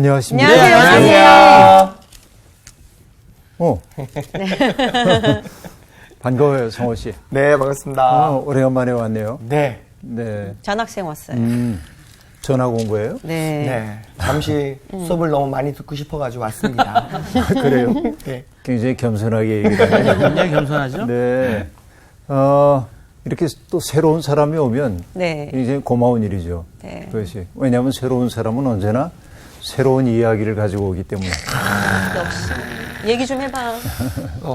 안녕하십니까. 안녕하세요. 반가워요, 성호 씨. 네, 반갑습니다. 오래간만에 왔네요. 네. 네. 전학생 왔어요. 전화 공부예요? 네. 네. 잠시 수업을 너무 많이 듣고 싶어가지고 왔습니다. 그래요? 네. 굉장히 겸손하게 얘기를 하네요. 굉장히 겸손하죠? 네. 이렇게 또 새로운 사람이 오면 네. 굉장히 고마운 일이죠. 네. 그것이. 왜냐하면 새로운 사람은 언제나 새로운 이야기를 가지고 오기 때문에. 역시. 얘기 좀 해봐.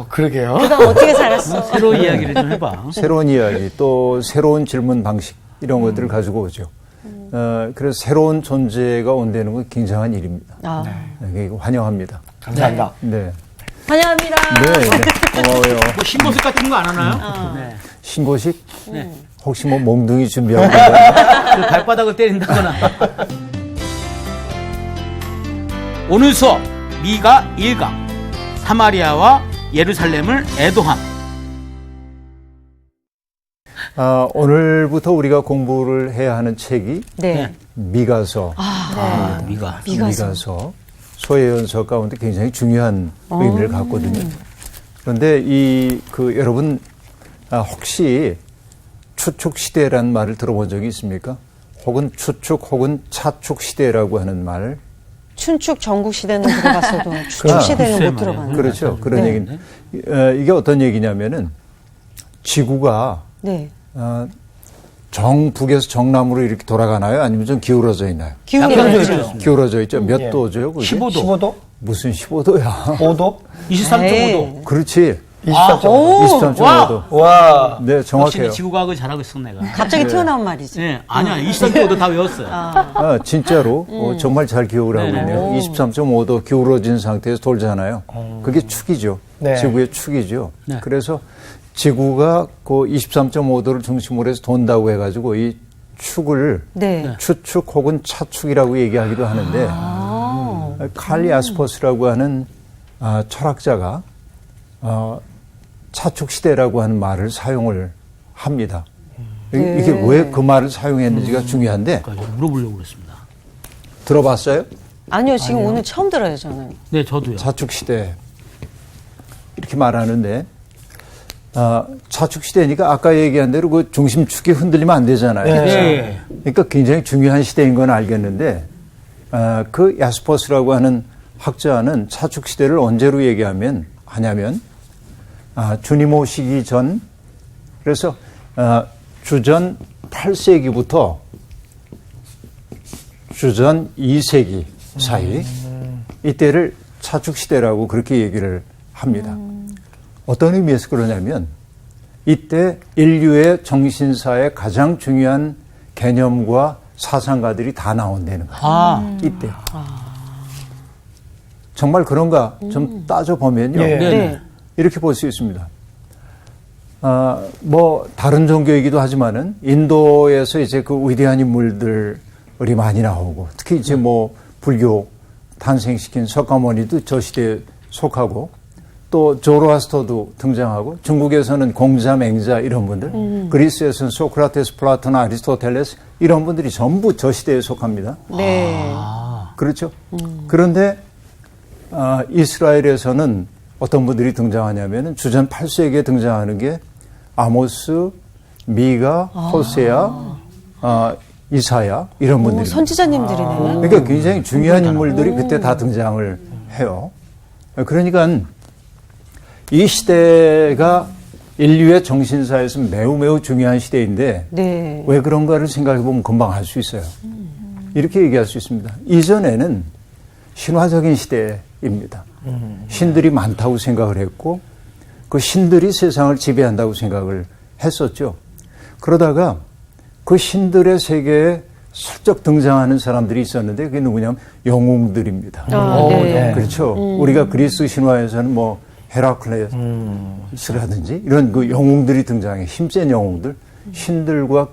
그러게요. 그동안 어떻게 살았어? 새로 이야기를 좀 해봐. 새로운 이야기, 또 새로운 질문 방식, 이런 것들을 가지고 오죠. 그래서 새로운 존재가 온다는 건 굉장한 일입니다. 네, 환영합니다. 감사합니다. 네. 환영합니다. 네, 네. 고마워요. 뭐 신고식 같은 거 안 하나요? 네. 신고식? 네. 혹시 뭐 몽둥이 준비하고 있나요? 그 발바닥을 때린다거나. 오늘 수업 미가 1강 사마리아와 예루살렘을 애도함. 오늘부터 우리가 공부를 해야 하는 책이 네. 미가서. 미가. 미가서. 소예언서 가운데 굉장히 중요한 의미를 갖거든요. 그런데 여러분, 혹시 추축 시대라는 말을 들어본 적이 있습니까? 혹은 추축 혹은 차축 시대라고 하는 말. 춘축 전국 시대는 들어봤어도 추축 시대는 못 들어봤네. 그렇죠. 그런 네. 얘기는. 이게 어떤 얘기냐면은 지구가 네. 정북에서 정남으로 이렇게 돌아가나요? 아니면 좀 기울어져 있나요? 기울어져 기울어져 있죠. 몇 도죠? 그게? 15도. 15도? 무슨 15도야? 5도? 23.5도. 그렇지. 23.5도. 23.5도. 와. 네, 정확해요. 확실히 지구과학을 잘하고 있어 내가. 갑자기 튀어나온 말이지. 네, 아니야. 23.5도 다 외웠어요. 진짜로 정말 잘 기억을 하고 네네. 있네요. 23.5도 기울어진 상태에서 돌잖아요. 그게 축이죠. 네. 지구의 축이죠. 네. 그래서 지구가 그 23.5도를 중심으로 해서 돈다고 해가지고 이 축을 네. 추축 혹은 차축이라고 얘기하기도 하는데 칼리 아스퍼스라고 하는 철학자가 차축 시대라고 하는 말을 사용을 합니다. 네. 이게 왜 그 말을 사용했는지가 중요한데 그러니까 물어보려고 그랬습니다. 들어봤어요? 아니요, 지금 오늘 처음 들어요, 저는. 네, 저도요. 차축 시대 이렇게 말하는데 차축 시대니까 아까 얘기한 대로 그 중심축이 흔들리면 안 되잖아요. 네. 네. 그러니까 굉장히 중요한 시대인 건 알겠는데 그 야스퍼스라고 하는 학자는 차축 시대를 언제로 하냐면 주님 오시기 전 그래서 주전 8세기부터 주전 2세기 사이 이때를 차축 시대라고 그렇게 얘기를 합니다. 어떤 의미에서 그러냐면 이때 인류의 정신사의 가장 중요한 개념과 사상가들이 다 나온다는 거예요. 이때. 정말 그런가 좀 따져보면요. 예. 네. 이렇게 볼 수 있습니다. 뭐 다른 종교이기도 하지만은 인도에서 이제 그 위대한 인물들이 많이 나오고 특히 이제 뭐 불교 탄생시킨 석가모니도 저 시대에 속하고 또 조로아스터도 등장하고 중국에서는 공자, 맹자 이런 분들 그리스에서는 소크라테스, 플라톤, 아리스토텔레스 이런 분들이 전부 저 시대에 속합니다. 네. 그렇죠? 그런데 이스라엘에서는 어떤 분들이 등장하냐면은 주전 8세기에 등장하는 게 아모스, 미가, 호세아, 이사야 이런 분들이. 선지자님들이네. 그러니까 굉장히 중요한 인물들이 그때 다 등장을 해요. 그러니까 이 시대가 인류의 정신사에서 매우 중요한 시대인데 네. 왜 그런가를 생각해 보면 금방 알 수 있어요. 이렇게 얘기할 수 있습니다. 이전에는 신화적인 시대입니다. 신들이 많다고 생각을 했고 그 신들이 세상을 지배한다고 생각을 했었죠. 그러다가 그 신들의 세계에 슬쩍 등장하는 사람들이 있었는데 그게 누구냐면 영웅들입니다. 네. 그렇죠. 우리가 그리스 신화에서는 뭐 헤라클레스라든지 이런 그 영웅들이 등장해. 힘센 영웅들, 신들과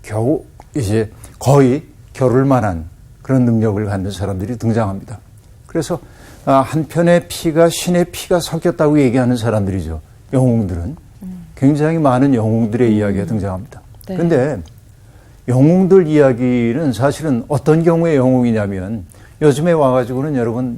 겨우 이제 거의 겨룰 만한 그런 능력을 갖는 사람들이 등장합니다. 그래서 한편의 피가 신의 피가 섞였다고 얘기하는 사람들이죠. 영웅들은. 굉장히 많은 영웅들의 이야기가 등장합니다. 그런데 영웅들 이야기는 사실은 어떤 경우의 영웅이냐면 요즘에 와가지고는 여러분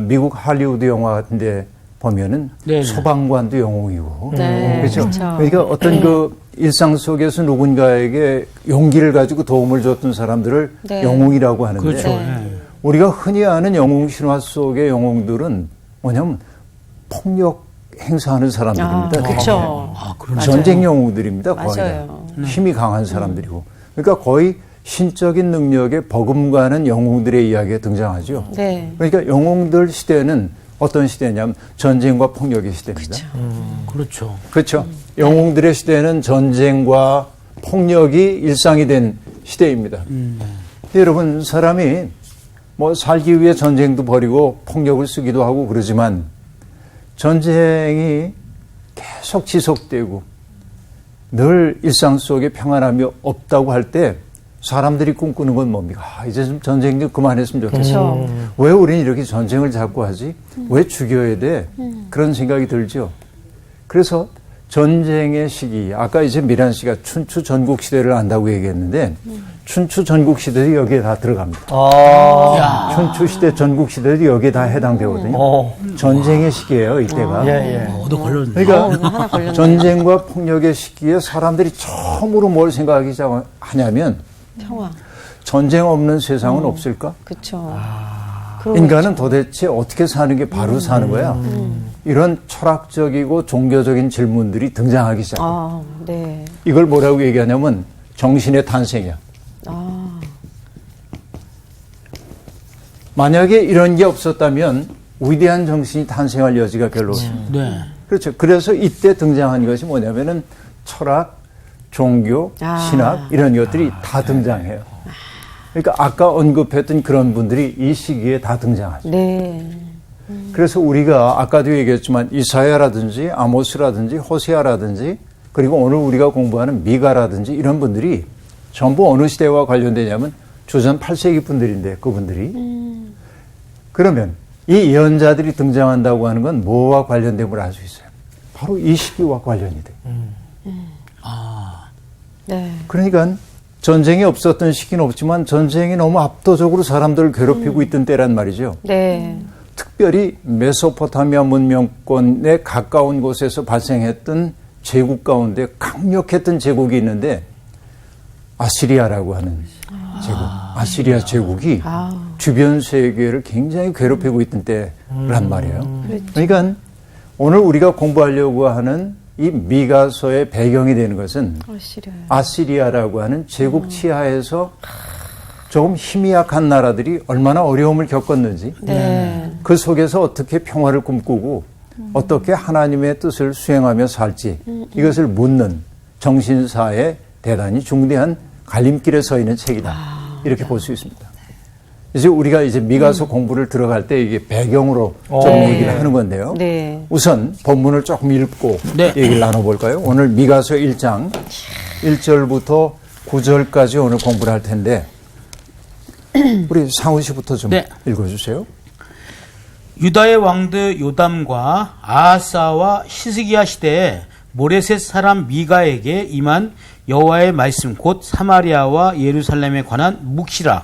미국 할리우드 영화 같은데 보면은 네네. 소방관도 영웅이고, 네, 그렇죠. 그렇죠. 그러니까 어떤 그 일상 속에서 누군가에게 용기를 가지고 도움을 줬던 사람들을 네. 영웅이라고 하는데, 그렇죠. 네. 우리가 흔히 아는 영웅 신화 속의 영웅들은 뭐냐면 폭력 행사하는 사람들입니다. 그렇죠. 아, 그러네. 전쟁 영웅들입니다. 거의 다. 맞아요. 힘이 강한 사람들이고. 그러니까 거의 신적인 능력에 버금가는 영웅들의 이야기가 등장하죠. 네. 그러니까 영웅들 시대는 어떤 시대냐면 전쟁과 폭력의 시대입니다. 그렇죠. 그렇죠. 영웅들의 시대는 전쟁과 폭력이 일상이 된 시대입니다. 여러분, 사람이 살기 위해 전쟁도 벌이고 폭력을 쓰기도 하고 그러지만 전쟁이 계속 지속되고 늘 일상 속에 평안함이 없다고 할 때 사람들이 꿈꾸는 건 뭡니까? 이제 좀 전쟁 좀 그만했으면 좋겠어. 그렇죠. 왜 우리는 이렇게 전쟁을 자꾸 하지? 왜 죽여야 돼? 그런 생각이 들죠. 그래서 전쟁의 시기, 아까 이제 미란 씨가 춘추 전국 시대를 안다고 얘기했는데 춘추 전국 시대도 여기에 다 들어갑니다. 춘추 시대, 전국 시대도 여기에 다 해당되거든요. 전쟁의 시기예요, 이때가. 너 걸렸네. 그러니까 하나 걸렸네요. 전쟁과 폭력의 시기에 사람들이 처음으로 뭘 생각하기 시작하냐면 평화. 전쟁 없는 세상은 없을까? 그렇죠. 인간은 도대체 어떻게 사는 게 바로 사는 거야? 이런 철학적이고 종교적인 질문들이 등장하기 시작해요. 네. 이걸 뭐라고 얘기하냐면 정신의 탄생이야. 만약에 이런 게 없었다면 위대한 정신이 탄생할 여지가 별로 없습니다. 네. 그렇죠. 그래서 이때 등장한 것이 뭐냐면은 철학, 종교, 신학 이런 것들이 다 등장해요. 그러니까 아까 언급했던 그런 분들이 이 시기에 다 등장하죠. 네. 그래서 우리가 아까도 얘기했지만 이사야라든지 아모스라든지 호세아라든지 그리고 오늘 우리가 공부하는 미가라든지 이런 분들이 전부 어느 시대와 관련되냐면 주전 8세기 분들인데 그분들이 그러면 이 예언자들이 등장한다고 하는 건 뭐와 관련됨을 알 수 있어요. 바로 이 시기와 관련이 돼요. 네. 그러니까 전쟁이 없었던 시기는 없지만 전쟁이 너무 압도적으로 사람들을 괴롭히고 있던 때란 말이죠. 네. 특별히 메소포타미아 문명권에 가까운 곳에서 발생했던 제국 가운데 강력했던 제국이 있는데 아시리아라고 하는 제국, 아시리아 제국이 주변 세계를 굉장히 괴롭히고 있던 때란 말이에요. 그러니까 오늘 우리가 공부하려고 하는 이 미가서의 배경이 되는 것은 아시리아라고 하는 제국 치하에서 조금 힘이 약한 나라들이 얼마나 어려움을 겪었는지 네. 그 속에서 어떻게 평화를 꿈꾸고 어떻게 하나님의 뜻을 수행하며 살지 이것을 묻는 정신사의 대단히 중대한 갈림길에 서 있는 책이다. 이렇게 볼 수 있습니다. 이제 우리가 이제 미가서 공부를 들어갈 때 이게 배경으로 좀 얘기를 하는 건데요. 네. 우선 본문을 조금 읽고 얘기를 나눠볼까요? 오늘 미가서 1장 1절부터 9절까지 오늘 공부를 할 텐데 우리 상우 씨부터 좀 읽어주세요. 유다의 왕들 요담과 아하사와 히스기야 시대에 모레셋 사람 미가에게 임한 여호와의 말씀 곧 사마리아와 예루살렘에 관한 묵시라.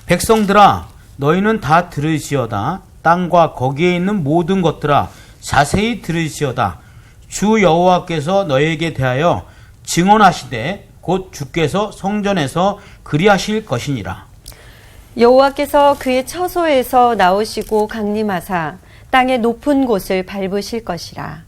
백성들아 너희는 다 들으시어다. 땅과 거기에 있는 모든 것들아 자세히 들으시어다. 주 여호와께서 너희에게 대하여 증언하시되 곧 주께서 성전에서 그리하실 것이니라. 여호와께서 그의 처소에서 나오시고 강림하사 땅의 높은 곳을 밟으실 것이라.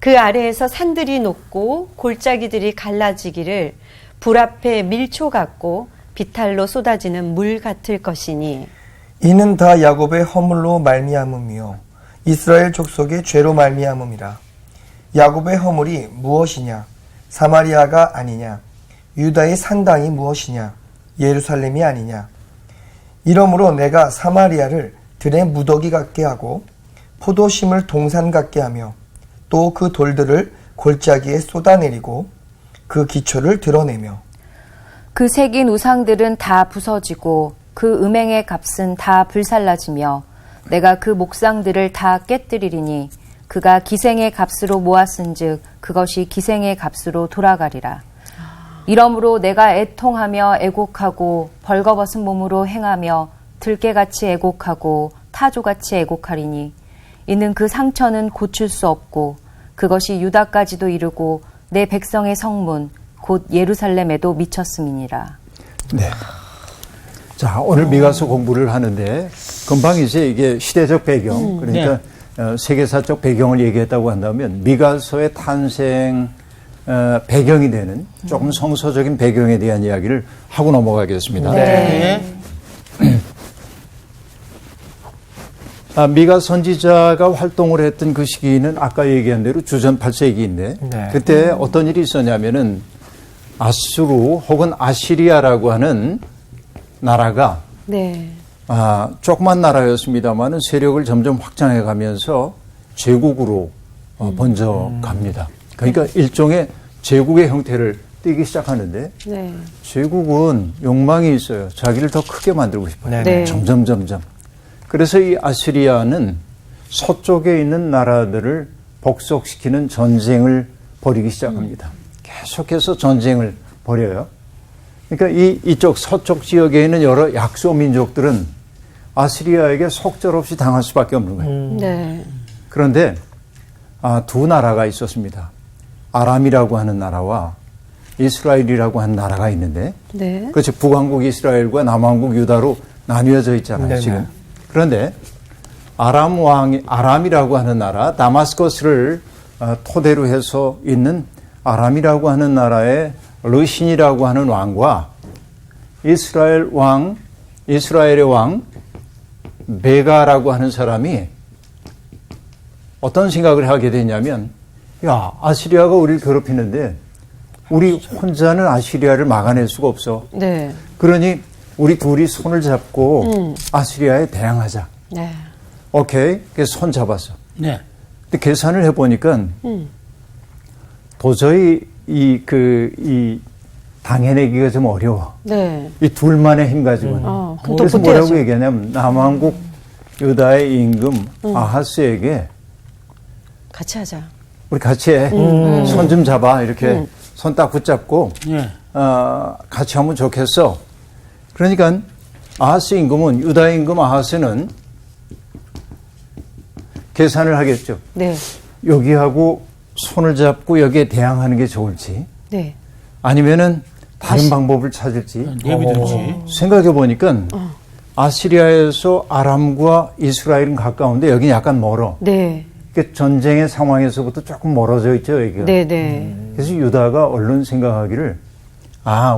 그 아래에서 산들이 녹고 골짜기들이 갈라지기를 불 앞에 밀초 같고 비탈로 쏟아지는 물 같을 것이니 이는 다 야곱의 허물로 말미암음이요 이스라엘 족속의 죄로 말미암음이라. 야곱의 허물이 무엇이냐? 사마리아가 아니냐? 유다의 산당이 무엇이냐? 예루살렘이 아니냐? 이러므로 내가 사마리아를 들의 무더기 같게 하고 포도심을 동산 같게 하며 또 그 돌들을 골짜기에 쏟아내리고 그 기초를 드러내며 그 새긴 우상들은 다 부서지고 그 음행의 값은 다 불살라지며 내가 그 목상들을 다 깨뜨리리니 그가 기생의 값으로 모았은즉 그것이 기생의 값으로 돌아가리라. 이러므로 내가 애통하며 애곡하고 벌거벗은 몸으로 행하며 들깨같이 애곡하고 타조같이 애곡하리니 이는 그 상처는 고칠 수 없고 그것이 유다까지도 이르고 내 백성의 성문 곧 예루살렘에도 미쳤음이니라. 네. 자, 오늘 미가서 공부를 하는데 금방 이제 이게 시대적 배경, 그러니까 세계사적 배경을 얘기했다고 한다면 미가서의 탄생 배경이 되는 조금 성서적인 배경에 대한 이야기를 하고 넘어가겠습니다. 네. 미가 선지자가 활동을 했던 그 시기는 아까 얘기한 대로 주전 8세기인데 네. 그때 어떤 일이 있었냐면은 아수르 혹은 아시리아라고 하는 나라가 네. 조그만 나라였습니다만은 세력을 점점 확장해 가면서 제국으로 번져갑니다. 그러니까 일종의 제국의 형태를 띠기 시작하는데 네. 제국은 욕망이 있어요. 자기를 더 크게 만들고 싶어요. 네. 점점. 그래서 이 아시리아는 서쪽에 있는 나라들을 복속시키는 전쟁을 벌이기 시작합니다. 계속해서 전쟁을 벌여요. 그러니까 이쪽 서쪽 지역에 있는 여러 약소 민족들은 아시리아에게 속절없이 당할 수밖에 없는 거예요. 네. 그런데 두 나라가 있었습니다. 아람이라고 하는 나라와 이스라엘이라고 하는 나라가 있는데 네. 그렇죠. 북왕국 이스라엘과 남왕국 유다로 나뉘어져 있잖아요. 네네. 지금. 그런데 아람이라고 하는 나라, 다마스커스를 토대로 해서 있는 아람이라고 하는 나라의 르신이라고 하는 왕과 이스라엘의 왕 베가라고 하는 사람이 어떤 생각을 하게 되냐면, 야, 아시리아가 우리를 괴롭히는데 우리 혼자는 아시리아를 막아낼 수가 없어. 네. 그러니 우리 둘이 손을 잡고 아시리아에 대항하자. 네. 오케이. 그래서 손 잡았어. 네. 근데 계산을 해보니까 도저히 이 당해내기가 좀 어려워. 네. 이 둘만의 힘 가지고는. 그럼 또 그래서 버텨야죠. 뭐라고 얘기하냐면 남왕국 유다의 임금 아하스에게 같이 하자. 우리 같이 해. 손 좀 잡아. 이렇게 손 딱 붙잡고 네. 같이 하면 좋겠어. 그러니까 아하스 임금은 유다 임금 아하스는 계산을 하겠죠. 네. 여기하고 손을 잡고 여기에 대항하는 게 좋을지 네. 아니면은 다른 방법을 찾을지 예비들지. 생각해 보니까 아시리아에서 아람과 이스라엘은 가까운데 여기는 약간 멀어. 네. 그러니까 전쟁의 상황에서부터 조금 멀어져 있죠, 여기가. 네. 네. 그래서 유다가 얼른 생각하기를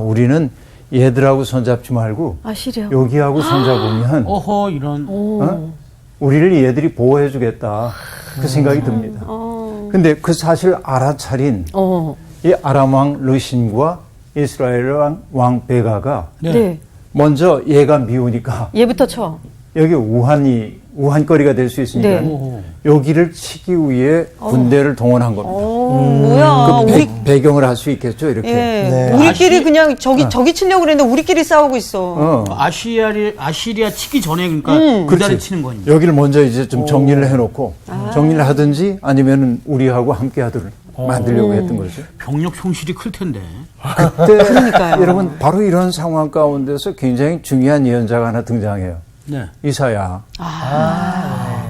우리는 얘들하고 손잡지 말고 아시리아. 여기하고 손잡으면 어허, 이런. 우리를 얘들이 보호해 주겠다. 그 생각이 듭니다. 근데 그 사실 알아차린 이 아람 왕 르신과 이스라엘 왕 베가가 네. 네. 먼저 얘가 미우니까 얘부터 쳐. 여기 우한거리가 될 수 있으니까 네. 여기를 치기 위해 군대를 동원한 겁니다. 뭐야. 그 우리 배경을 할 수 있겠죠, 이렇게. 예. 네. 우리끼리 그냥 저기 치려고 그랬는데 우리끼리 싸우고 있어. 아시리아 치기 전에 그러니까 그다를 치는 거니까. 여기를 먼저 이제 좀 정리를 해놓고 정리를 하든지 아니면 우리하고 함께 하도록 만들려고 했던 거죠. 병력 손실이 클 텐데. 그때 그러니까요. 여러분 바로 이런 상황 가운데서 굉장히 중요한 예언자가 하나 등장해요. 네. 이사야.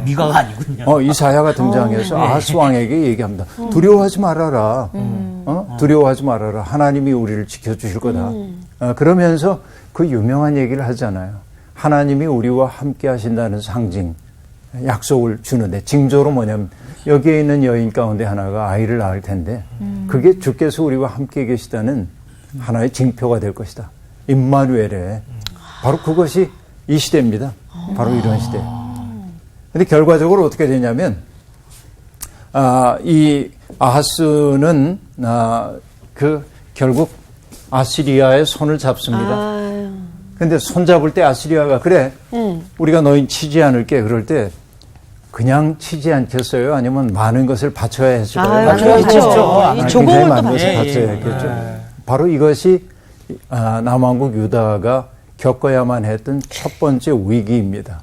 미가가 아니군요. 이사야가 등장해서 아하스 왕에게 얘기합니다. 두려워하지 말아라. 두려워하지 말아라. 하나님이 우리를 지켜주실 거다. 그러면서 그 유명한 얘기를 하잖아요. 하나님이 우리와 함께 하신다는 상징, 약속을 주는데 징조로 뭐냐면 여기에 있는 여인 가운데 하나가 아이를 낳을 텐데 그게 주께서 우리와 함께 계시다는 하나의 징표가 될 것이다. 임마누엘에 바로 그것이 이 시대입니다. 바로 이런 시대. 근데 결과적으로 어떻게 되냐면 이 아하스는 결국 아시리아의 손을 잡습니다. 근데 손 잡을 때 아시리아가 그래 우리가 너희 치지 않을게 그럴 때 그냥 치지 않겠어요? 아니면 많은 것을 바쳐야 했을까요? 그렇죠. 이 조공을 또 많은 것을 바쳐야 바쳐야 했겠죠. 바로 이것이 남왕국 유다가 겪어야만 했던 첫 번째 위기입니다.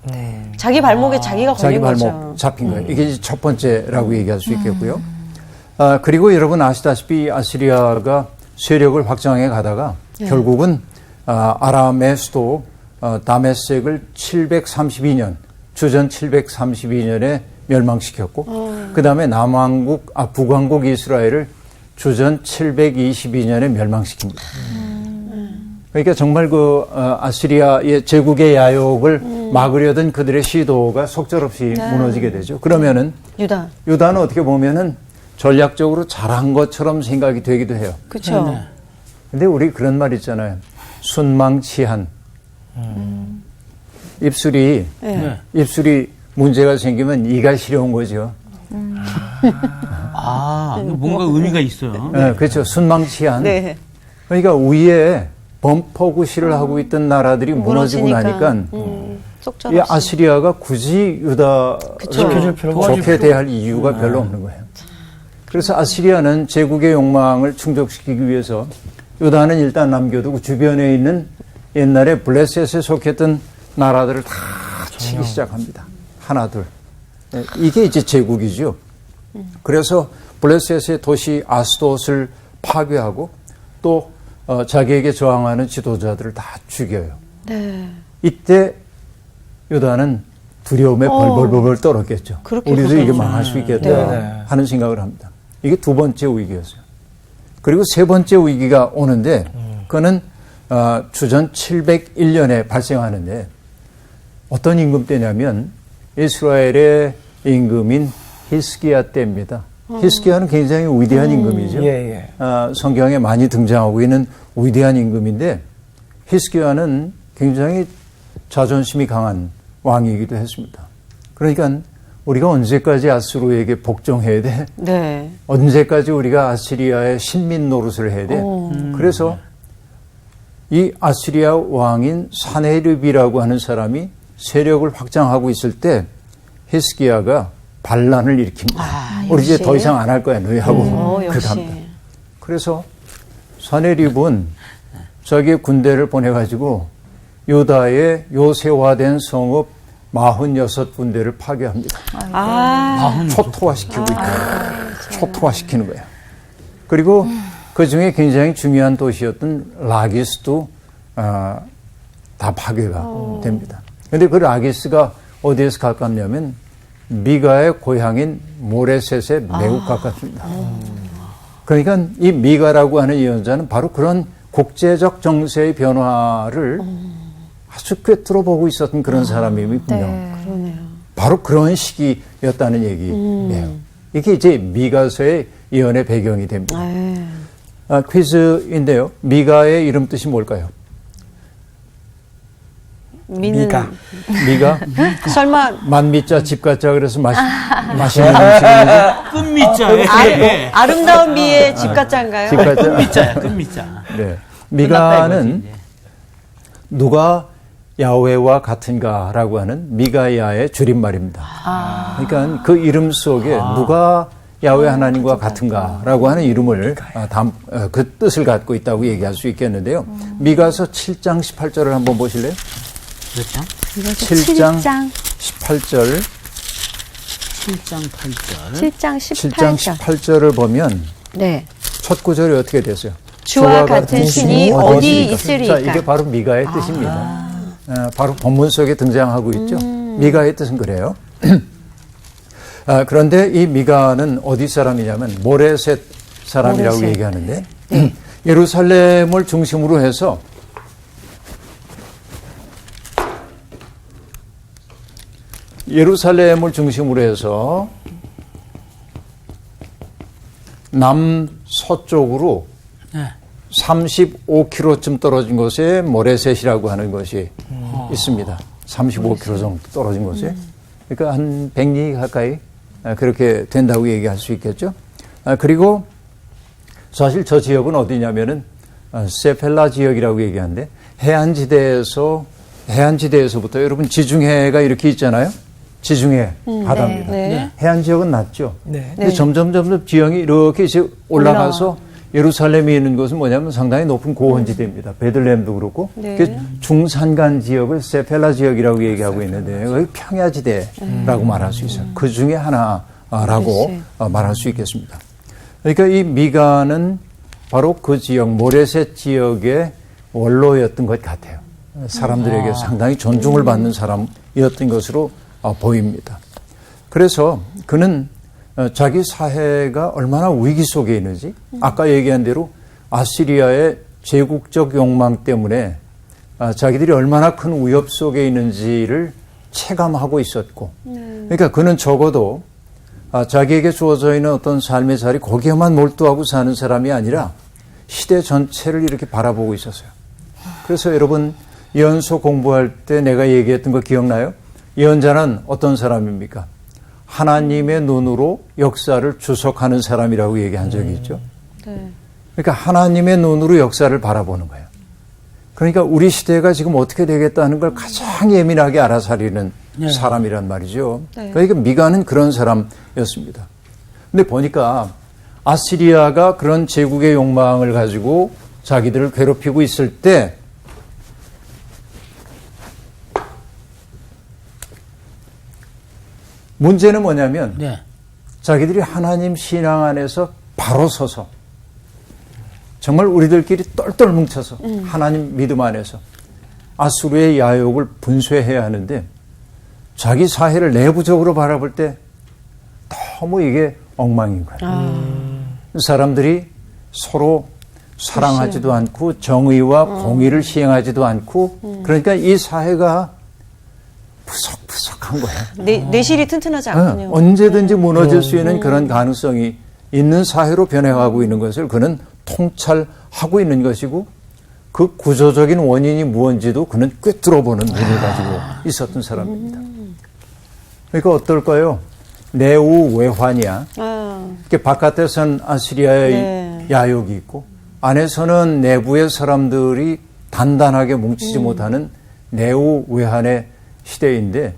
자기 발목에 자기가 자기 걸린 발목 거죠. 잡힌 거예요. 이게 이제 첫 번째라고 얘기할 수 있겠고요. 그리고 여러분 아시다시피 아시리아가 세력을 확장해 가다가 결국은 아람의 수도 다메섹을 732년, 주전 732년에 멸망시켰고, 그 다음에 북왕국 이스라엘을 주전 722년에 멸망시킵니다. 그러니까 정말 아시리아의 제국의 야욕을 막으려던 그들의 시도가 속절없이 무너지게 되죠. 그러면은 유다는 어떻게 보면은 전략적으로 잘한 것처럼 생각이 되기도 해요. 그렇죠. 근데 우리 그런 말 있잖아요. 순망치한. 입술이 문제가 생기면 이가 시려운 거죠. 뭔가 의미가 있어요. 네, 그렇죠. 순망치한. 네. 그러니까 위에 범퍼구시를 하고 있던 나라들이 무너지고 나니까 이 속절없이. 아시리아가 굳이 유다를 지켜줄 필요가 좋게 대할 이유가 별로 없는 거예요. 그래서 아시리아는 제국의 욕망을 충족시키기 위해서 유다는 일단 남겨두고 주변에 있는 옛날에 블레셋에 속했던 나라들을 다 치기 시작합니다. 하나 둘. 이게 이제 제국이죠. 그래서 블레셋의 도시 아스돗을 파괴하고 또 자기에게 저항하는 지도자들을 다 죽여요. 네. 이때 유다는 두려움에 벌벌벌 떨었겠죠. 그렇게 우리도 이게 보셨죠. 망할 수 있겠다 네. 하는 생각을 합니다. 이게 두 번째 위기였어요. 그리고 세 번째 위기가 오는데 그거는 주전 701년에 발생하는데 어떤 임금 때냐면 이스라엘의 임금인 히스기야 때입니다. 히스기야는 굉장히 위대한 임금이죠. 예. 성경에 많이 등장하고 있는 위대한 임금인데 히스기야는 굉장히 자존심이 강한 왕이기도 했습니다. 그러니까 우리가 언제까지 아수르에게 복종해야 돼? 네. 언제까지 우리가 아시리아의 신민 노릇을 해야 돼? 그래서 이 아시리아 왕인 사네립이라고 하는 사람이 세력을 확장하고 있을 때 히스기야가 반란을 일으킵니다. 우리 이제 역시. 더 이상 안 할 거야, 너희 하고 그렇게 합니다. 역시. 그래서 사네립은 자기의 군대를 보내가지고 유다의 요새화된 성읍 46군데를 파괴합니다. 초토화시키고 있다. 초토화시키는 거예요. 그리고 그 중에 굉장히 중요한 도시였던 라기스도 다 파괴가 됩니다. 그런데 그 라기스가 어디에서 가깝냐면 미가의 고향인 모레셋에 매우 가깝습니다. 그러니까 이 미가라고 하는 예언자는 바로 그런 국제적 정세의 변화를 아주 꿰뚫어 보고 있었던 그런 사람이군요. 그러네요. 바로 그런 시기였다는 얘기예요. 이게 이제 미가서의 예언의 배경이 됩니다. 퀴즈인데요. 미가의 이름 뜻이 뭘까요? 미가. 미가? 설마 만미자 집가자 그래서 맛있는 음식인지 끝미자에. 아름다운 미의 집가짜인가요? 집가자. 끝미자야, 끝미자. 네. 미가는 누가 야훼와 같은가라고 하는 미가야의 줄임말입니다. 그러니까 그 이름 속에 누가 야훼 하나님과 같은가라고 하는 이름을 그 뜻을 갖고 있다고 얘기할 수 있겠는데요. 미가서 7장 18절을 한번 보실래요? 그렇죠? 7장 18절. 7장 8절. 7장 7장 18절. 18절을 보면 네. 첫 구절이 어떻게 되세요? 주와 같은 신이 어디 있으리까? 자, 이게 바로 미가의 뜻입니다. 바로 본문 속에 등장하고 있죠. 미가의 뜻은 그래요. 그런데 이 미가는 어디 사람이냐면 모레셋 사람이라고 모레셋. 얘기하는데 예루살렘을 중심으로 해서 남서쪽으로 35km쯤 떨어진 곳에 모레셋이라고 하는 것이 있습니다. 35km 정도 떨어진 곳에. 그러니까 한 100리 가까이 그렇게 된다고 얘기할 수 있겠죠. 그리고 사실 저 지역은 어디냐면은 세펠라 지역이라고 얘기하는데 해안지대에서부터 여러분 지중해가 이렇게 있잖아요. 지중해 바다입니다. 네. 해안 지역은 낮죠. 네. 근데 점점 지형이 이렇게 이제 올라가서 예루살렘이 있는 곳은 뭐냐면 상당히 높은 고원지대입니다. 베들레헴도 그렇고 그 중산간 지역을 세펠라 지역이라고 얘기하고 있는데 거기 평야지대라고 말할 수 있어요. 그 중에 하나라고 말할 수 있겠습니다. 그러니까 이 미가는 바로 그 지역 모레셋 지역의 원로였던 것 같아요. 사람들에게 상당히 존중을 받는 사람이었던 것으로 보입니다. 그래서 그는 자기 사회가 얼마나 위기 속에 있는지 아까 얘기한 대로 아시리아의 제국적 욕망 때문에 자기들이 얼마나 큰 위협 속에 있는지를 체감하고 있었고 그러니까 그는 적어도 자기에게 주어져 있는 어떤 삶의 자리 거기에만 몰두하고 사는 사람이 아니라 시대 전체를 이렇게 바라보고 있었어요. 그래서 여러분 예언서 공부할 때 내가 얘기했던 거 기억나요? 예언자는 어떤 사람입니까? 하나님의 눈으로 역사를 주석하는 사람이라고 얘기한 적이 있죠. 네. 그러니까 하나님의 눈으로 역사를 바라보는 거예요. 그러니까 우리 시대가 지금 어떻게 되겠다는 걸 가장 예민하게 알아차리는 사람이란 말이죠. 네. 그러니까 미가는 그런 사람이었습니다. 근데 보니까 아시리아가 그런 제국의 욕망을 가지고 자기들을 괴롭히고 있을 때 문제는 뭐냐면 네. 자기들이 하나님 신앙 안에서 바로 서서 정말 우리들끼리 똘똘 뭉쳐서 하나님 믿음 안에서 아수르의 야욕을 분쇄해야 하는데 자기 사회를 내부적으로 바라볼 때 너무 이게 엉망인 거예요. 사람들이 서로 사랑하지도 않고 정의와 공의를 시행하지도 않고 그러니까 이 사회가 푸석푸석한 거예요. 내실이 튼튼하지 않군요. 언제든지 무너질 수 있는 그런 가능성이 있는 사회로 변해가고 있는 것을 그는 통찰하고 있는 것이고 그 구조적인 원인이 무엇인지도 그는 꿰뚫어보는 눈을 가지고 있었던 사람입니다. 그러니까 어떨까요? 내우 외환이야. 이렇게 바깥에선 아시리아의 네. 야욕이 있고 안에서는 내부의 사람들이 단단하게 뭉치지 못하는 내우 외환의 시대인데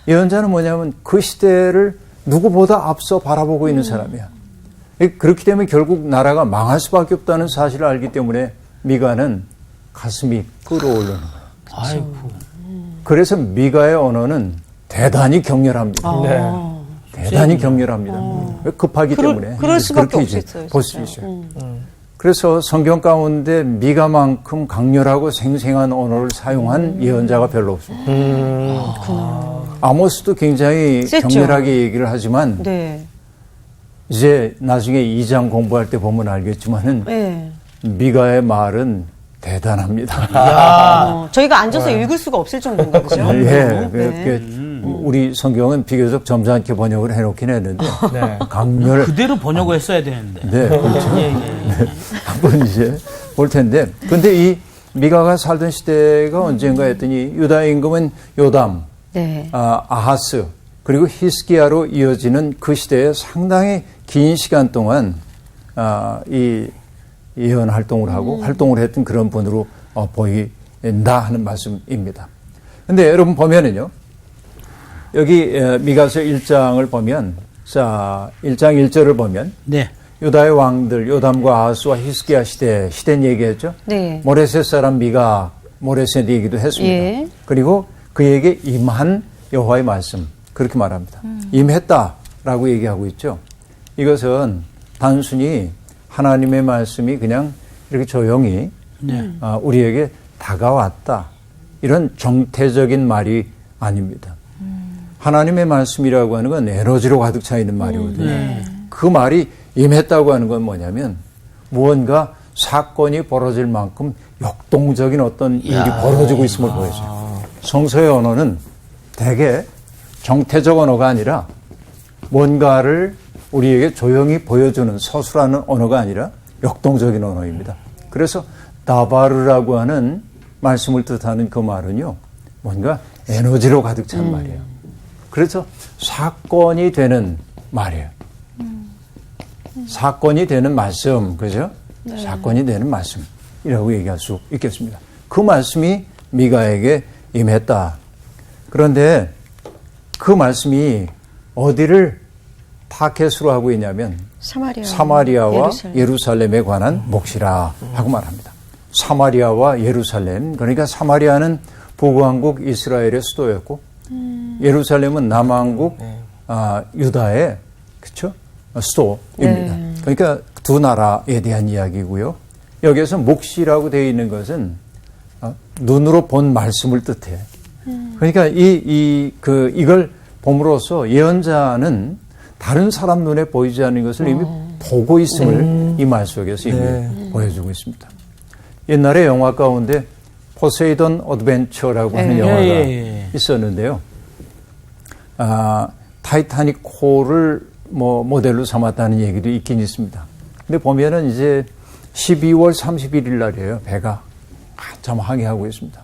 예언자는 뭐냐면 그 시대를 누구보다 앞서 바라보고 있는 사람이야. 그렇기 때문에 결국 나라가 망할 수밖에 없다는 사실을 알기 때문에 미가는 가슴이 끓어오르는 거예요. 아이고. 그래서 미가의 언어는 대단히 격렬합니다. 네. 대단히 격렬합니다. 왜 급하기 때문에 그럴 수밖에 그렇게 이제 없겠어요, 볼 수 진짜. 있어요. 그래서 성경 가운데 미가만큼 강렬하고 생생한 언어를 사용한 예언자가 별로 없습니다. 아모스도 굉장히 셌죠. 격렬하게 얘기를 하지만 네. 이제 나중에 2장 공부할 때 보면 알겠지만은 네. 미가의 말은 대단합니다. 저희가 앉아서 읽을 수가 없을 정도인가 보죠. 예, 네. 우리 성경은 비교적 점잖게 번역을 해놓긴 했는데 네. 강렬. 그대로 번역을 했어야 되는데. 네, 그렇죠. 예. 한번 이제 볼 텐데. 근데 이 미가가 살던 시대가 언젠가 했더니 유다 임금은 요담, 네. 아하스 그리고 히스기야로 이어지는 그 시대에 상당히 긴 시간 동안 이 예언 활동을 하고 활동을 했던 그런 분으로 보인다 하는 말씀입니다. 근데 여러분 보면은요. 여기 미가서 1장을 보면 자 1장 1절을 보면 네. 유다의 왕들 요담과 아하스와 히스기야 시대 얘기했죠. 네. 모레셋 사람 미가 모레셋 얘기도 했습니다. 예. 그리고 그에게 임한 여호와의 말씀 그렇게 말합니다. 임했다라고 얘기하고 있죠. 이것은 단순히 하나님의 말씀이 그냥 이렇게 조용히 우리에게 다가왔다 이런 정태적인 말이 아닙니다. 하나님의 말씀이라고 하는 건 에너지로 가득 차 있는 말이거든요. 그 말이 임했다고 하는 건 뭐냐면 무언가 사건이 벌어질 만큼 역동적인 어떤 일이 벌어지고 있음을 보여줘요. 성서의 언어는 대개 정태적 언어가 아니라 뭔가를 우리에게 조용히 보여주는 서술하는 언어가 아니라 역동적인 언어입니다. 그래서 다바르라고 하는 말씀을 뜻하는 그 말은요. 뭔가 에너지로 가득 찬 말이에요. 그래서 사건이 되는 말이에요. 사건이 되는 말씀, 그죠? 네. 사건이 되는 말씀이라고 얘기할 수 있겠습니다. 그 말씀이 미가에게 임했다. 그런데 그 말씀이 어디를 타켓으로 하고 있냐면 사마리아와 예루살렘에 관한 몫이라 하고 말합니다. 사마리아와 예루살렘, 그러니까 사마리아는 북왕국 이스라엘의 수도였고 예루살렘은 남왕국 유다의 그렇죠? 수도입니다. 네. 그러니까 두 나라에 대한 이야기고요. 여기에서 몫이라고 되어 있는 것은 눈으로 본 말씀을 뜻해. 그러니까 이걸 봄으로써 예언자는 다른 사람 눈에 보이지 않는 것을 이미 보고 있음을 이 말 속에서 이미 보여주고 있습니다. 옛날에 영화 가운데 포세이돈 어드벤처라고 하는 영화가 있었는데요. 타이타닉호를 모델로 삼았다는 얘기도 있긴 있습니다. 근데 보면은 이제 12월 31일 날이에요. 배가 한참 항해하고 있습니다.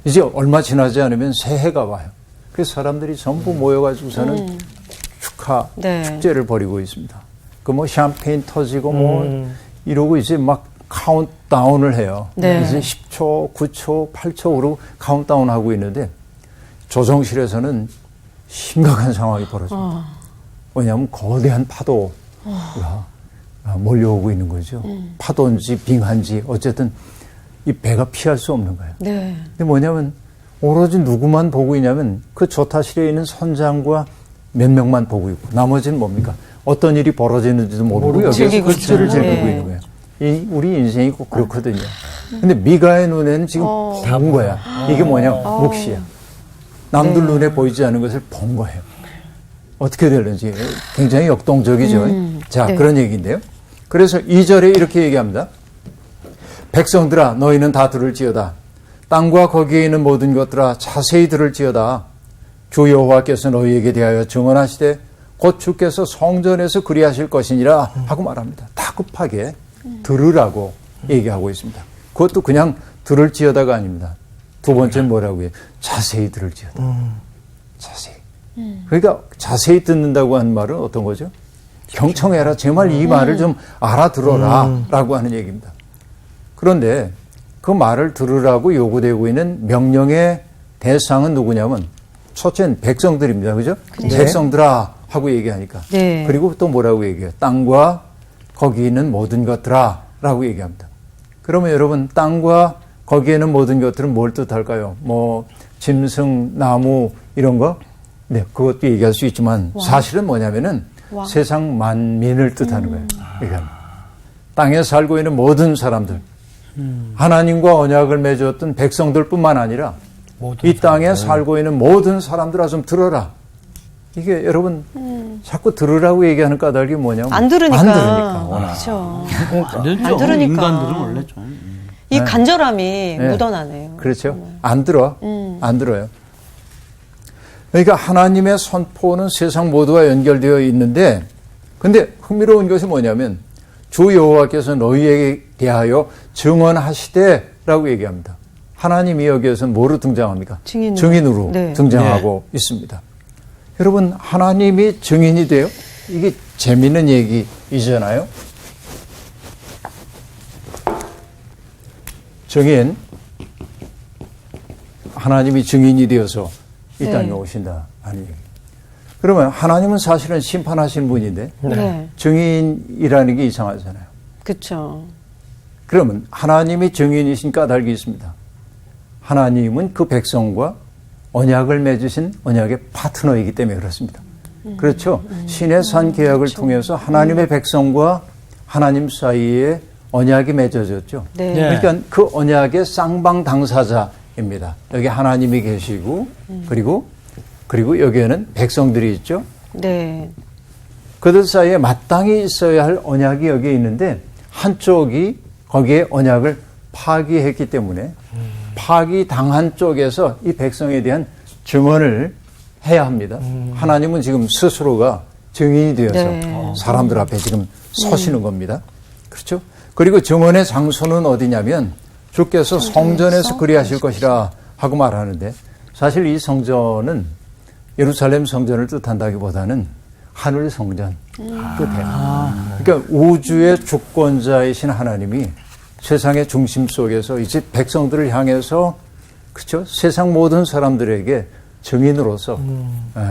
이제 얼마 지나지 않으면 새해가 와요. 그래서 사람들이 전부 모여가지고서는 축하 축제를 벌이고 있습니다. 그 샴페인 터지고 이러고 이제 막 카운트다운을 해요. 네. 이제 10초, 9초, 8초 그러고 카운트다운 하고 있는데 조정실에서는 심각한 상황이 벌어집니다. 왜냐하면 거대한 파도가 몰려오고 있는 거죠. 파도인지 빙하인지 어쨌든 이 배가 피할 수 없는 거예요. 네. 근데 뭐냐면 오로지 누구만 보고 있냐면 그 조타실에 있는 선장과 몇 명만 보고 있고 나머지는 뭡니까? 어떤 일이 벌어지는지도 모르고 여기서 그 축제를 즐기고 있는 거예요. 우리 인생이 꼭 그렇거든요. 근데 미가의 눈에는 지금 본 거야. 이게 뭐냐? 묵시야. 남들 눈에 보이지 않는 것을 본 거예요. 어떻게 되는지 굉장히 역동적이죠. 자, 그런 얘기인데요. 그래서 2절에 이렇게 얘기합니다. 백성들아 너희는 다 들을지어다. 땅과 거기에 있는 모든 것들아 자세히 들을지어다. 주 여호와께서 너희에게 대하여 증언하시되 곧 주께서 성전에서 그리하실 것이니라 하고 말합니다. 다급하게 들으라고 얘기하고 있습니다. 그것도 그냥 들을지어다가 아닙니다. 두 번째는 뭐라고 해요? 자세히 들을지어다. 자세히. 그러니까 자세히 듣는다고 하는 말은 어떤 거죠? 경청해라. 제발 이 말을 좀 알아들어라 라고 하는 얘기입니다. 그런데 그 말을 들으라고 요구되고 있는 명령의 대상은 누구냐면 첫째는 백성들입니다. 그죠? 네. 백성들아 하고 얘기하니까. 네. 그리고 또 뭐라고 얘기해요? 땅과 거기 있는 모든 것들아 라고 얘기합니다. 그러면 여러분 땅과 거기에는 모든 것들은 뭘 뜻할까요? 짐승, 나무 이런 거? 네, 그것도 얘기할 수 있지만 사실은 뭐냐면은 세상 만민을 뜻하는 거예요. 그러니까 땅에 살고 있는 모든 사람들, 하나님과 언약을 맺었던 백성들뿐만 아니라 이 땅에 살고 있는 모든 사람들아 좀 들어라. 이게 여러분 자꾸 들으라고 얘기하는 까닭이 뭐냐면 안 들으니까. 안 들으니까 워낙. 그렇죠. 안 들으니까. 인간들은 원래 좀. 이 간절함이 묻어나네요. 그렇죠. 안 들어. 안 들어요. 그러니까 하나님의 선포는 세상 모두와 연결되어 있는데 근데 흥미로운 것이 뭐냐면 주 여호와께서 너희에게 대하여 증언하시되라고 얘기합니다. 하나님이 여기에서 뭐로 등장합니까? 증인으로 네. 등장하고 있습니다. 여러분 하나님이 증인이 돼요? 이게 재미있는 얘기이잖아요. 증인, 하나님이 증인이 되어서 이 땅에 오신다 하는 얘기. 그러면 하나님은 사실은 심판하시는 분인데 네. 증인이라는 게 이상하잖아요. 그렇죠. 그러면 하나님이 증인이신 까닭이 있습니다. 하나님은 그 백성과 언약을 맺으신 언약의 파트너이기 때문에 그렇습니다. 그렇죠. 신의 산 계약을 통해서 하나님의 백성과 하나님 사이에 언약이 맺어졌죠. 네. 그러니까 그 언약의 쌍방 당사자입니다. 여기 하나님이 계시고 그리고 여기에는 백성들이 있죠. 네. 그들 사이에 마땅히 있어야 할 언약이 여기에 있는데 한쪽이 거기에 언약을 파기했기 때문에 파기당한 쪽에서 이 백성에 대한 증언을 해야 합니다. 하나님은 지금 스스로가 증인이 되어서 사람들 앞에 지금 서시는 겁니다. 그렇죠? 그리고 증언의 장소는 어디냐면 주께서 성전에서 그리하실 것이라 하고 말하는데 사실 이 성전은 예루살렘 성전을 뜻한다기보다는 하늘 성전 뜻해요. 그러니까 우주의 주권자이신 하나님이 세상의 중심 속에서 이제 백성들을 향해서 그렇죠? 세상 모든 사람들에게 증인으로서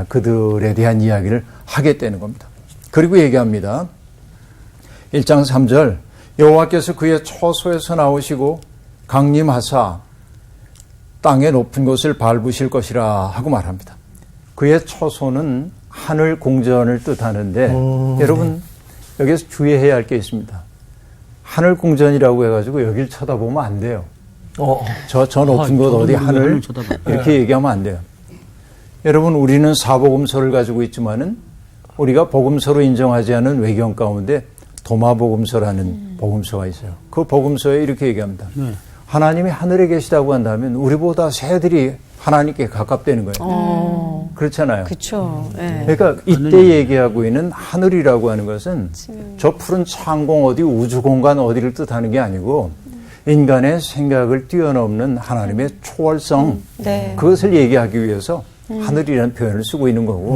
그들에 대한 이야기를 하게 되는 겁니다. 그리고 얘기합니다. 1장 3절 여호와께서 그의 처소에서 나오시고 강림하사 땅의 높은 곳을 밟으실 것이라 하고 말합니다. 그의 처소는 하늘 궁전을 뜻하는데 여러분 여기서 주의해야 할 게 있습니다. 하늘 궁전이라고 해가지고 여길 쳐다보면 안 돼요. 저 높은 곳 어디 하늘 쳐다봐. 이렇게 얘기하면 안 돼요. 여러분 우리는 사복음서를 가지고 있지만은 우리가 복음서로 인정하지 않은 외경 가운데 도마복음서라는 복음서가 있어요. 그 복음서에 이렇게 얘기합니다. 하나님이 하늘에 계시다고 한다면 우리보다 새들이 하나님께 가깝다는 거예요. 그렇잖아요. 그렇죠. 예. 그러니까 이때 얘기하고 있는 하늘이라고 하는 것은 저 푸른 창공 어디 우주 공간 어디를 뜻하는 게 아니고 인간의 생각을 뛰어넘는 하나님의 초월성 네. 그것을 얘기하기 위해서 하늘이라는 표현을 쓰고 있는 거고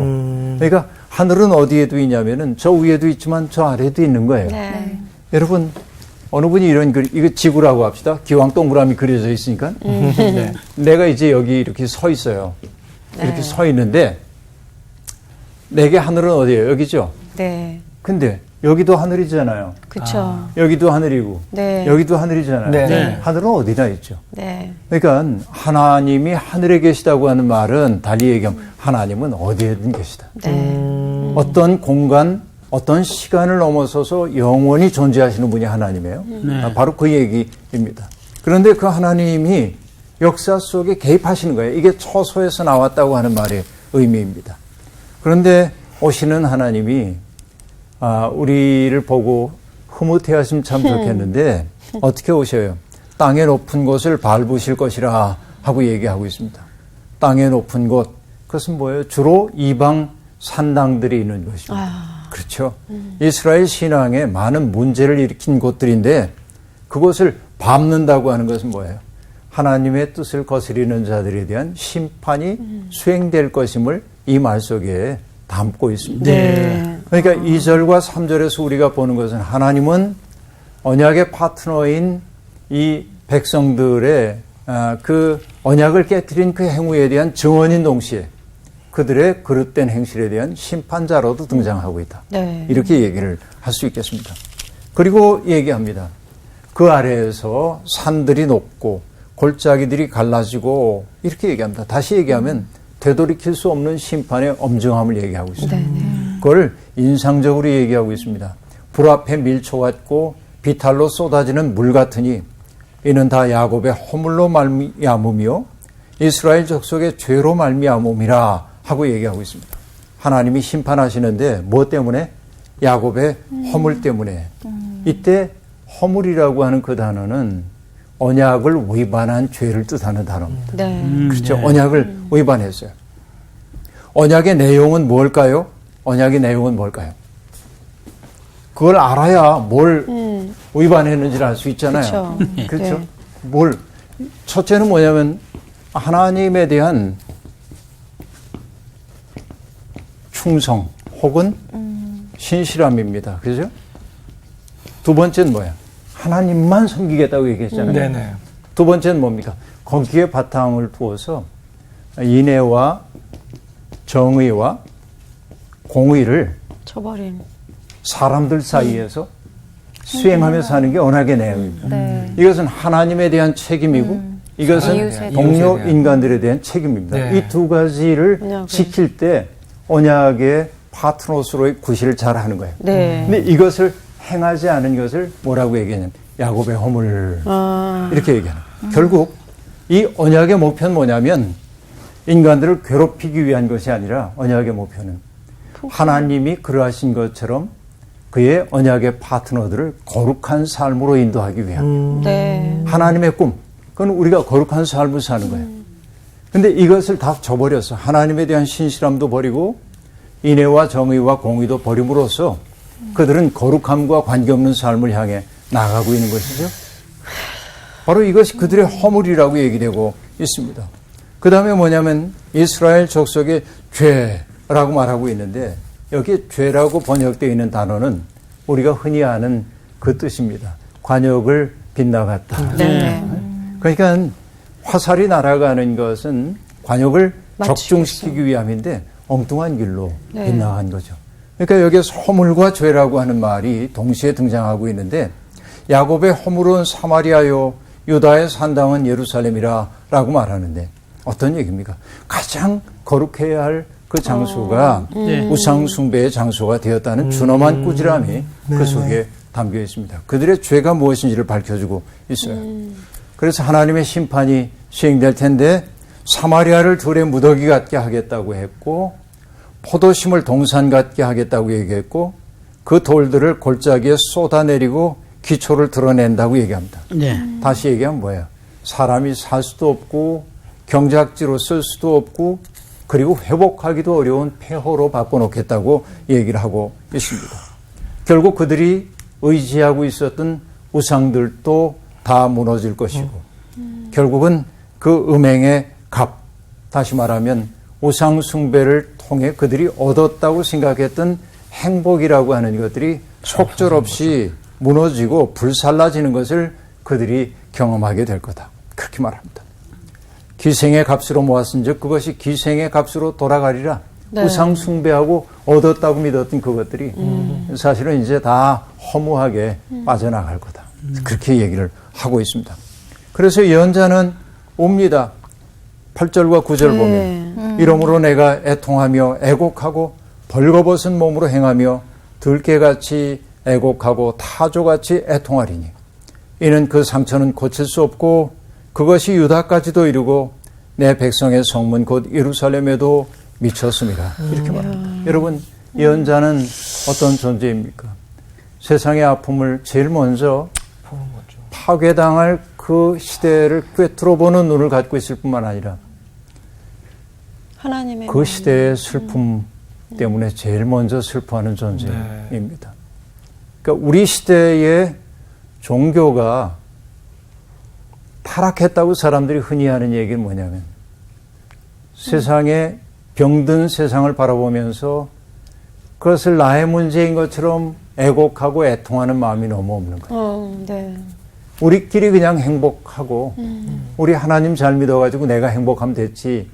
그러니까 하늘은 어디에도 있냐면은 저 위에도 있지만 저 아래에도 있는 거예요. 네. 여러분 어느 분이 이런 글 이거 지구라고 합시다. 기왕 동그라미 그려져 있으니까 네. 내가 이제 여기 이렇게 서 있어요. 이렇게 서 있는데 내게 하늘은 어디예요? 여기죠. 네. 근데 여기도 하늘이잖아요. 그렇죠. 여기도 하늘이고 네. 여기도 하늘이잖아요. 네. 하늘은 어디나 있죠. 네. 그러니까 하나님이 하늘에 계시다고 하는 말은 달리 얘기하면 하나님은 어디에든 계시다. 네. 어떤 공간, 어떤 시간을 넘어서서 영원히 존재하시는 분이 하나님이에요. 바로 그 얘기입니다. 그런데 그 하나님이 역사 속에 개입하시는 거예요. 이게 처소에서 나왔다고 하는 말의 의미입니다. 그런데 오시는 하나님이 우리를 보고 흐뭇해하시면 참 좋겠는데 어떻게 오셔요? 땅의 높은 곳을 밟으실 것이라 하고 얘기하고 있습니다. 땅의 높은 곳, 그것은 뭐예요? 주로 이방 산당들이 있는 것입니다. 그렇죠. 이스라엘 신앙에 많은 문제를 일으킨 곳들인데 그것을 밟는다고 하는 것은 뭐예요? 하나님의 뜻을 거스리는 자들에 대한 심판이 수행될 것임을 이 말 속에 담고 있습니다. 네. 그러니까 2절과 3절에서 우리가 보는 것은 하나님은 언약의 파트너인 이 백성들의 그 언약을 깨뜨린 그 행위에 대한 증언인 동시에 그들의 그릇된 행실에 대한 심판자로도 등장하고 있다. 네. 이렇게 얘기를 할 수 있겠습니다. 그리고 얘기합니다. 그 아래에서 산들이 높고 골짜기들이 갈라지고 이렇게 얘기합니다. 다시 얘기하면 되돌이킬 수 없는 심판의 엄중함을 얘기하고 있습니다. 그걸 인상적으로 얘기하고 있습니다. 불 앞에 밀초 같고 비탈로 쏟아지는 물 같으니 이는 다 야곱의 허물로 말미암음이요 이스라엘 족속의 죄로 말미암음이라 하고 얘기하고 있습니다. 하나님이 심판하시는데 뭐 때문에? 야곱의 허물 때문에. 이때 허물이라고 하는 그 단어는 언약을 위반한 죄를 뜻하는 단어입니다. 네. 그렇죠. 언약을 위반했어요. 언약의 내용은 뭘까요? 언약의 내용은 뭘까요? 그걸 알아야 뭘 위반했는지를 알 수 있잖아요. 그렇죠. 그렇죠. 네. 첫째는 뭐냐면 하나님에 대한 충성 혹은 신실함입니다. 그죠? 두 번째는 뭐야? 하나님만 섬기겠다고 얘기했잖아요. 네네. 두 번째는 뭡니까? 거기에 바탕을 두어서 인애와 정의와 공의를 쳐버린. 사람들 사이에서 수행하며 사는 게 언약의 내용입니다. 네. 이것은 하나님에 대한 책임이고 이것은 이웃에 동료 대한. 인간들에 대한 책임입니다. 네. 이 두 가지를 언약을. 지킬 때 언약의 파트너로서의 구실을 잘 하는 거예요. 네. 근데 이것을 행하지 않은 것을 뭐라고 얘기하냐면 야곱의 허물 이렇게 얘기하는 거예요. 결국 이 언약의 목표는 뭐냐면 인간들을 괴롭히기 위한 것이 아니라 언약의 목표는 하나님이 그러하신 것처럼 그의 언약의 파트너들을 거룩한 삶으로 인도하기 위한 네. 하나님의 꿈. 그건 우리가 거룩한 삶을 사는 거예요. 근데 이것을 다 저버려서 하나님에 대한 신실함도 버리고 인애와 정의와 공의도 버림으로써 그들은 거룩함과 관계없는 삶을 향해 나가고 있는 것이죠. 바로 이것이 그들의 허물이라고 얘기되고 있습니다. 그 다음에 뭐냐면 이스라엘 족속의 죄라고 말하고 있는데 여기에 죄라고 번역되어 있는 단어는 우리가 흔히 아는 그 뜻입니다. 관역을 빗나갔다. 네. 그러니까 화살이 날아가는 것은 관역을 적중시키기 위함인데 엉뚱한 길로 네. 빗나간 거죠. 그러니까 여기에 허물과 죄라고 하는 말이 동시에 등장하고 있는데 야곱의 허물은 사마리아요 유다의 산당은 예루살렘이라 라고 말하는데 어떤 얘기입니까? 가장 거룩해야 할 그 장소가 우상 숭배의 장소가 되었다는 준엄한 꾸지람이 그 속에 담겨 있습니다. 그들의 죄가 무엇인지를 밝혀주고 있어요. 그래서 하나님의 심판이 시행될 텐데 사마리아를 들의 무더기 같게 하겠다고 했고 포도심을 동산 같게 하겠다고 얘기했고 그 돌들을 골짜기에 쏟아내리고 기초를 드러낸다고 얘기합니다. 네. 다시 얘기하면 뭐예요? 사람이 살 수도 없고 경작지로 쓸 수도 없고 그리고 회복하기도 어려운 폐허로 바꿔놓겠다고 얘기를 하고 있습니다. 결국 그들이 의지하고 있었던 우상들도 다 무너질 것이고 결국은 그 음행의 값, 다시 말하면 우상 숭배를 통해 그들이 얻었다고 생각했던 행복이라고 하는 것들이 속절없이 무너지고 불살라지는 것을 그들이 경험하게 될 거다. 그렇게 말합니다. 기생의 값으로 모았은즉 그것이 기생의 값으로 돌아가리라. 네. 우상 숭배하고 얻었다고 믿었던 그것들이 사실은 이제 다 허무하게 빠져나갈 거다. 그렇게 얘기를 하고 있습니다. 그래서 예언자는 옵니다. 8절과 9절 보면 이러므로 내가 애통하며 애곡하고 벌거벗은 몸으로 행하며 들깨같이 애곡하고 타조같이 애통하리니 이는 그 상처는 고칠 수 없고 그것이 유다까지도 이르고 내 백성의 성문 곧 예루살렘에도 미쳤습니다. 이렇게 말합니다. 여러분, 예언자는 어떤 존재입니까? 세상의 아픔을 제일 먼저 파괴당할 그 시대를 꿰뚫어 보는 눈을 갖고 있을 뿐만 아니라 하나님의 그 시대의 슬픔 때문에 제일 먼저 슬퍼하는 존재입니다. 그러니까 우리 시대의 종교가 타락했다고 사람들이 흔히 하는 얘기는 뭐냐면 세상에 병든 세상을 바라보면서 그것을 나의 문제인 것처럼 애곡하고 애통하는 마음이 너무 없는 거예요. 네. 우리끼리 그냥 행복하고 우리 하나님 잘 믿어가지고 내가 행복하면 됐지.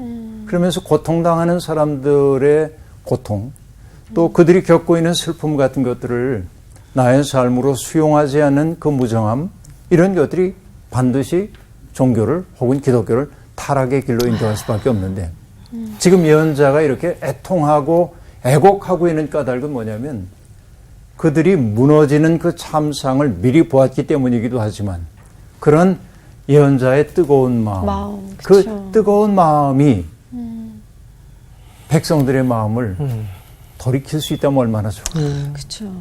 그러면서 고통당하는 사람들의 고통 또 그들이 겪고 있는 슬픔 같은 것들을 나의 삶으로 수용하지 않는 그 무정함 이런 것들이 반드시 종교를 혹은 기독교를 타락의 길로 인도할 수밖에 없는데 지금 예언자가 이렇게 애통하고 애곡하고 있는 까닭은 뭐냐면 그들이 무너지는 그 참상을 미리 보았기 때문이기도 하지만 그런 예언자의 뜨거운 마음, 그 그쵸. 뜨거운 마음이 백성들의 마음을 돌이킬 수 있다면 얼마나 좋을까. 그렇죠.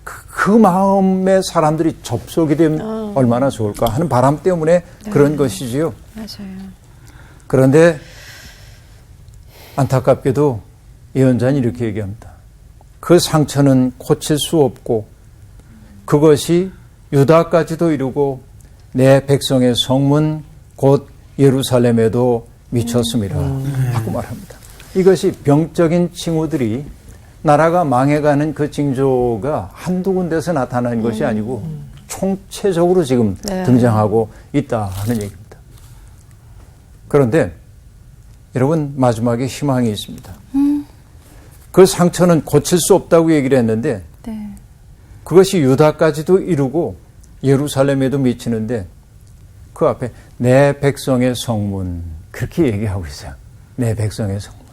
그 마음에 사람들이 접속이 되면 얼마나 좋을까 하는 바람 때문에 그런 것이지요. 맞아요. 그런데 안타깝게도 예언자는 이렇게 얘기합니다. 그 상처는 고칠 수 없고 그것이 유다까지도 이루고 내 백성의 성문 곧 예루살렘에도 미쳤습니다. 하고 말합니다. 이것이 병적인 징후들이 나라가 망해가는 그 징조가 한두 군데서 나타나는 것이 아니고 총체적으로 지금 등장하고 있다는 얘기입니다. 그런데 여러분 마지막에 희망이 있습니다. 그 상처는 고칠 수 없다고 얘기를 했는데 그것이 유다까지도 이루고 예루살렘에도 미치는데 그 앞에 내 백성의 성문 그렇게 얘기하고 있어요. 내 백성의 성문.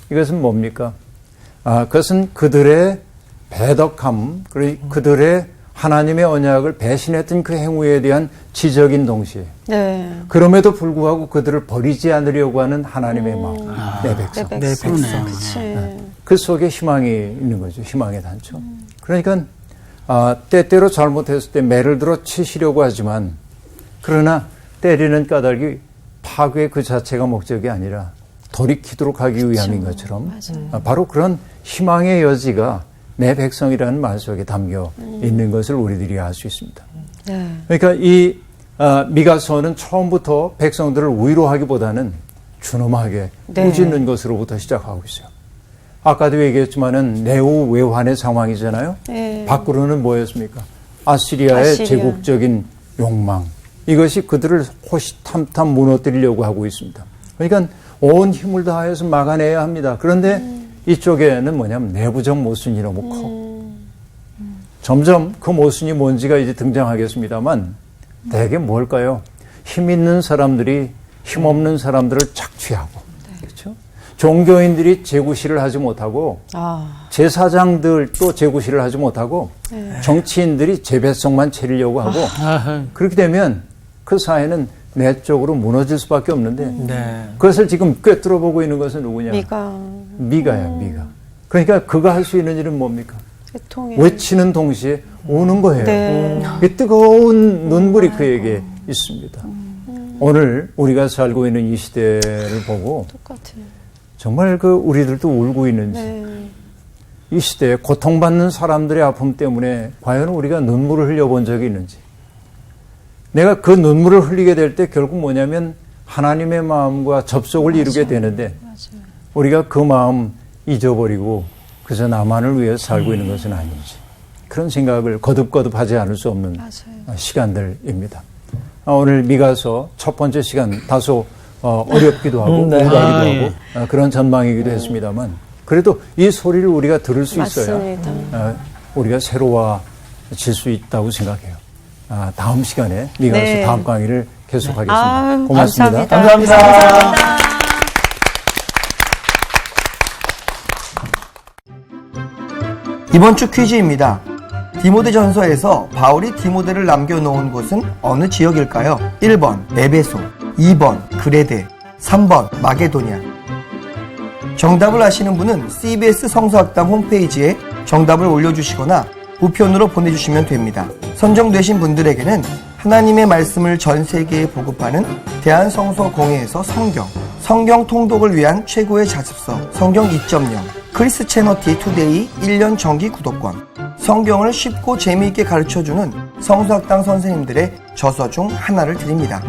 이것은 뭡니까? 그것은 그들의 배덕함, 그들의 하나님의 언약을 배신했던 그 행위에 대한 지적인 동시에 그럼에도 불구하고 그들을 버리지 않으려고 하는 하나님의 마음, 내 백성. 내 백성. 그치. 그 속에 희망이 있는 거죠. 희망의 단초. 그러니까 때때로 잘못했을 때 매를 들어 치시려고 하지만 그러나 때리는 까닭이 파괴 그 자체가 목적이 아니라 돌이키도록 하기 위함인 것처럼 바로 그런 희망의 여지가 내 백성이라는 말 속에 담겨 있는 것을 우리들이 알 수 있습니다. 그러니까 이 미가서는 처음부터 백성들을 위로하기보다는 준엄하게 꾸짖는 것으로부터 시작하고 있어요. 아까도 얘기했지만은 내후 외환의 상황이잖아요. 밖으로는 뭐였습니까? 아시리아의 제국적인 욕망. 이것이 그들을 호시탐탐 무너뜨리려고 하고 있습니다. 그러니까 온 힘을 다해서 막아내야 합니다. 그런데 이쪽에는 뭐냐면 내부적 모순이 너무 커. 점점 그 모순이 뭔지가 이제 등장하겠습니다만 대개 뭘까요? 힘 있는 사람들이 힘 없는 사람들을 착취하고 그렇죠? 종교인들이 재구시를 하지 못하고 제사장들도 재구시를 하지 못하고 정치인들이 재배석만 차리려고 하고 그렇게 되면 그 사회는 내적으로 무너질 수밖에 없는데 네. 그것을 지금 꿰뚫어 보고 있는 것은 누구냐? 미가. 미가. 그러니까 그가 할 수 있는 일은 뭡니까? 대통령. 외치는 동시에 우는 거예요. 네. 이 뜨거운 눈물이 그에게 있습니다. 오늘 우리가 살고 있는 이 시대를 보고 똑같아요. 정말 그 우리들도 울고 있는지 네. 이 시대에 고통받는 사람들의 아픔 때문에 과연 우리가 눈물을 흘려본 적이 있는지 내가 그 눈물을 흘리게 될 때 결국 뭐냐면 하나님의 마음과 접속을 이루게 되는데 우리가 그 마음 잊어버리고 그저 나만을 위해 살고 있는 것은 아닌지 그런 생각을 거듭거듭 하지 않을 수 없는 시간들입니다. 오늘 미가서 첫 번째 시간 다소 어렵기도 하고 네. 우울하기도 하고 그런 전망이기도 했습니다만 그래도 이 소리를 우리가 들을 수 있어야 맞습니다. 우리가 새로워질 수 있다고 생각해요. 다음 시간에 미가서 네. 다음 강의를 계속하겠습니다. 아유, 고맙습니다. 감사합니다. 이번 주 퀴즈입니다. 디모데전서에서 바울이 디모데를 남겨놓은 곳은 어느 지역일까요? 1번 에베소, 2번 그레데, 3번 마게도냐. 정답을 아시는 분은 CBS 성서학당 홈페이지에 정답을 올려주시거나 우편으로 보내주시면 됩니다. 선정되신 분들에게는 하나님의 말씀을 전 세계에 보급하는 대한성서공회에서 성경 통독을 위한 최고의 자습서 성경 2.0, 크리스채너티 투데이 1년 정기 구독권, 성경을 쉽고 재미있게 가르쳐주는 성서학당 선생님들의 저서 중 하나를 드립니다.